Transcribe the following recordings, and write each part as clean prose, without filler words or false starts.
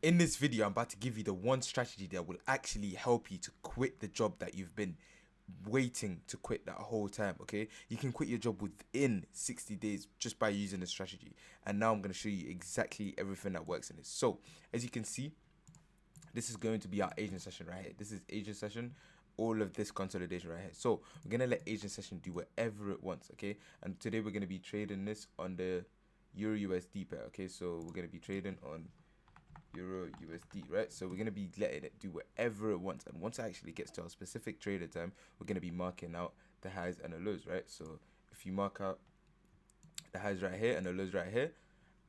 In this video, I'm about to give you the one strategy that will actually help you to quit the job that you've been waiting to quit that whole time. Okay, you can quit your job within 60 days just by using this strategy. And now I'm going to show you exactly everything that works in this. So as you can see, this is going to be our agent session right here. This is agent session, all of this consolidation right here. So we're gonna let agent session do whatever it wants. Okay, and today we're gonna be trading this on the Euro USD pair. Okay, so we're gonna be trading on Euro USD, right? So we're gonna be letting it do whatever it wants, and once it actually gets to our specific trader time, we're gonna be marking out the highs and the lows, right? So if you mark out the highs right here and the lows right here,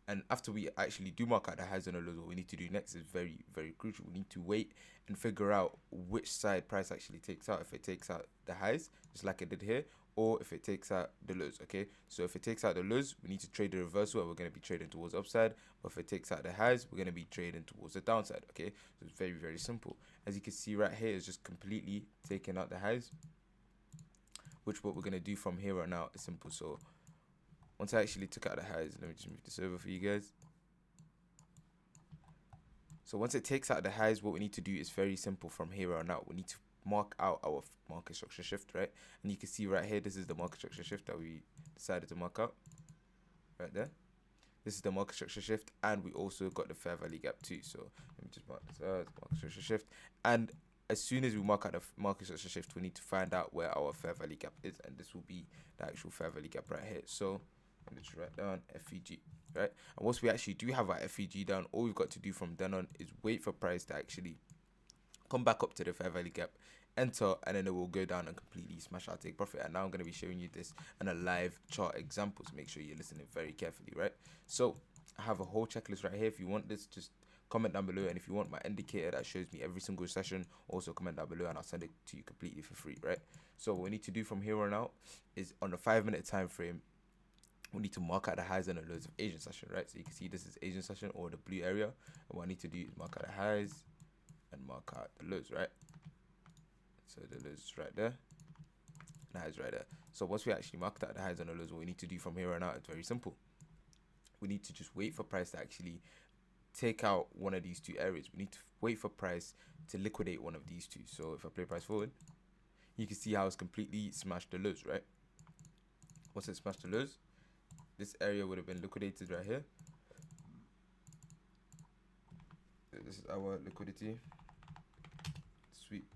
and after we actually do mark out the highs and the lows, what we need to do next is very, very crucial. We need to wait and figure out which side price actually takes out. If it takes out the highs, just like I did here, or if it takes out the lows. Okay, so if it takes out the lows, we need to trade the reversal, and we're going to be trading towards upside. But if it takes out the highs, we're going to be trading towards the downside. Okay, so it's very, very simple. As you can see right here, it's just completely taking out the highs, which what we're going to do from here on out is simple. So once I actually took out the highs, let me just move this over for you guys. So once it takes out the highs, what we need to do is very simple from here on out. We need to mark out our market structure shift, right? And you can see right here, this is the market structure shift that we decided to mark out right there. This is the market structure shift, and we also got the fair value gap too. So let me just mark this out, market structure shift. And as soon as we mark out the market structure shift, we need to find out where our fair value gap is, and this will be the actual fair value gap right here. So let me just write down FVG, right? And once we actually do have our FVG down, all we've got to do from then on is wait for price to actually come back up to the fair value gap, enter, and then it will go down and completely smash our take profit. And now I'm going to be showing you this in a live chart example, so make sure you're listening very carefully, right? So I have a whole checklist right here. If you want this, just comment down below, and if you want my indicator that shows me every single session, also comment down below and I'll send it to you completely for free, right? So what we need to do from here on out is on a 5-minute time frame, we need to mark out the highs and the lows of agent session, right? So you can see this is agent session, or the blue area, and what I need to do is mark out the highs and mark out the lows, right? So the lows is right there, and the highs right there. So once we actually marked out the highs and the lows, what we need to do from here on out is very simple. We need to just wait for price to actually take out one of these two areas. We need to wait for price to liquidate one of these two. So if I play price forward, you can see how it's completely smashed the lows, right? Once it smashed the lows, this area would have been liquidated right here. This is our liquidity sweep.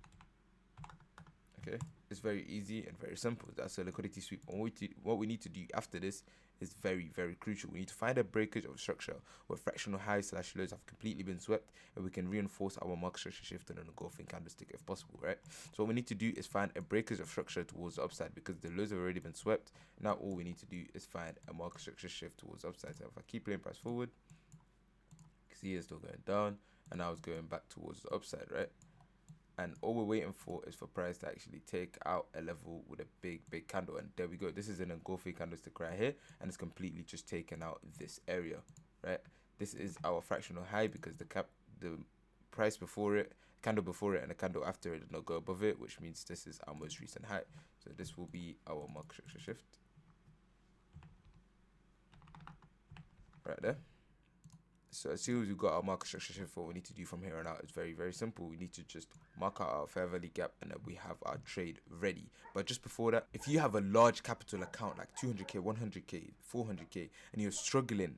Okay, it's very easy and very simple. That's a liquidity sweep. And what we need to do after this is very, very crucial. We need to find a breakage of structure where fractional highs / lows have completely been swept, and we can reinforce our market structure shift on a engulfing candlestick if possible, right? So what we need to do is find a breakage of structure towards the upside, because the lows have already been swept. Now all we need to do is find a market structure shift towards the upside. So if I keep playing price forward, you can see it's still going down, and now it's going back towards the upside, right? And all we're waiting for is for price to actually take out a level with a big candle, and there we go. This is an engulfing candlestick right here, and it's completely just taken out this area, right? This is our fractional high, because the price before it, candle before it, and the candle after it did not go above it, which means this is our most recent high. So this will be our market structure shift right there. So as soon as we've got our market structure shift, what we need to do from here on out is very, very simple. We need to just mark out our fair value gap, and then we have our trade ready. But just before that, if you have a large capital account like 200k, 100k, 400k, and you're struggling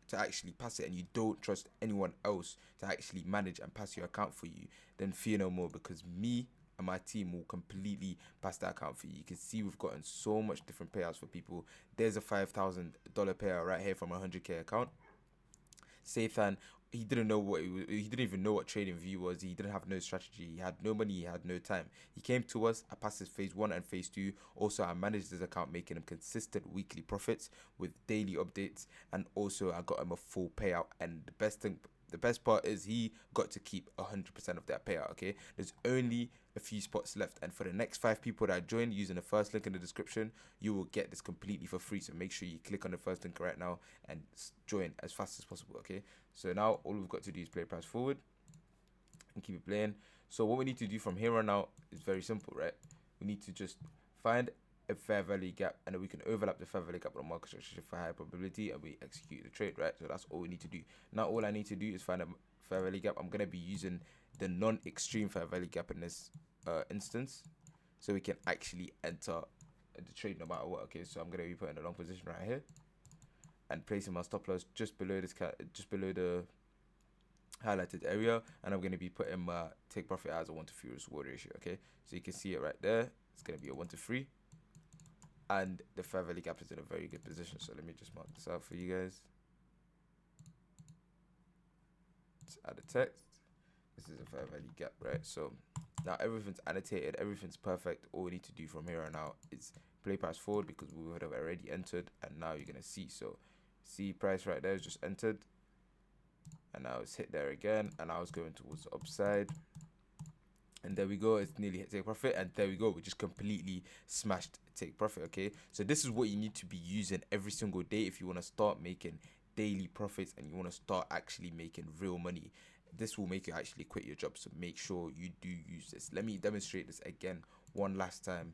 to actually pass it, and you don't trust anyone else to actually manage and pass your account for you, then fear no more, because me and my team will completely pass that account for you. You can see we've gotten so much different payouts for people. There's a $5,000 payout right here from a 100k account. Sathan, he didn't know what he didn't even know what trading view was. He didn't have no strategy. He had no money. He had no time. He came to us. I passed his phase 1 and phase 2. Also, I managed his account, making him consistent weekly profits with daily updates, and also I got him a full payout. And the best part is he got to keep 100% of that payout. Okay, there's only a few spots left, and for the next 5 people that join using the first link in the description, you will get this completely for free. So make sure you click on the first link right now and join as fast as possible. Okay, so now all we've got to do is play price forward and keep it playing. So what we need to do from here on out is very simple, right? We need to just find a fair value gap, and then we can overlap the fair value gap on the market structure for higher probability, and we execute the trade, right? So that's all we need to do. Now all I need to do is find a fair value gap. I'm gonna be using the non-extreme fair value gap in this instance, so we can actually enter the trade no matter what. Okay, so I'm gonna be putting a long position right here and placing my stop loss just below this just below the highlighted area, and I'm going to be putting my take profit as a 1 to 3 risk reward ratio. Okay, so you can see it right there. It's going to be a 1 to 3, and the fair value gap is in a very good position. So let me just mark this out for you guys. Let's add a text. This is a fair value gap, right? So now everything's annotated, everything's perfect. All we need to do from here on out is play price forward, because we would have already entered, and now you're going to see. So see price right there is just entered, and now it's hit there again, and I was going towards the upside, and there we go. It's nearly hit take profit, and there we go. We just completely smashed take profit. Okay, so this is what you need to be using every single day if you want to start making daily profits and you want to start actually making real money. This will make you actually quit your job, so make sure you do use this. Let me demonstrate this again one last time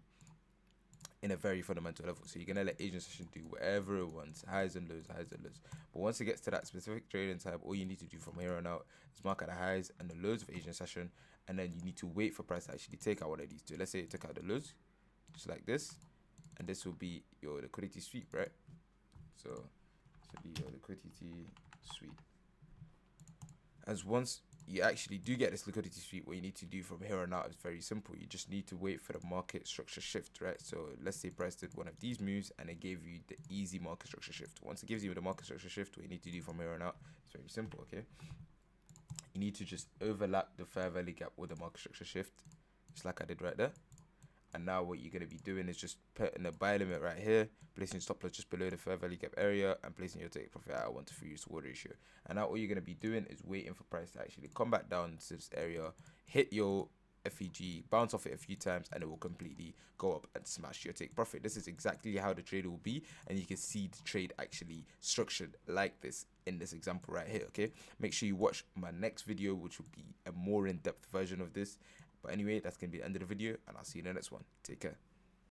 in a very fundamental level. So you're gonna let Asian session do whatever it wants, highs and lows, highs and lows. But once it gets to that specific trading type, all you need to do from here on out is mark out the highs and the lows of Asian session, and then you need to wait for price to actually take out one of these two. Let's say it took out the lows, just like this, and this will be your liquidity sweep, right? So this will be your liquidity sweep. As once you actually do get this liquidity sweep, what you need to do from here on out is very simple. You just need to wait for the market structure shift, right? So let's say price did one of these moves and it gave you the easy market structure shift. Once it gives you the market structure shift, what you need to do from here on out is very simple. Okay, you need to just overlap the fair value gap with the market structure shift, just like I did right there. And now what you're going to be doing is just putting a buy limit right here, placing your stop loss just below the fair value gap area, and placing your take profit at 1 to 3 risk reward ratio. And now all you're going to be doing is waiting for price to actually come back down to this area, hit your FEG, bounce off it a few times, and it will completely go up and smash your take profit. This is exactly how the trade will be, and you can see the trade actually structured like this in this example right here. Okay, make sure you watch my next video, which will be a more in-depth version of this. But anyway, that's going to be the end of the video, and I'll see you in the next one. Take care.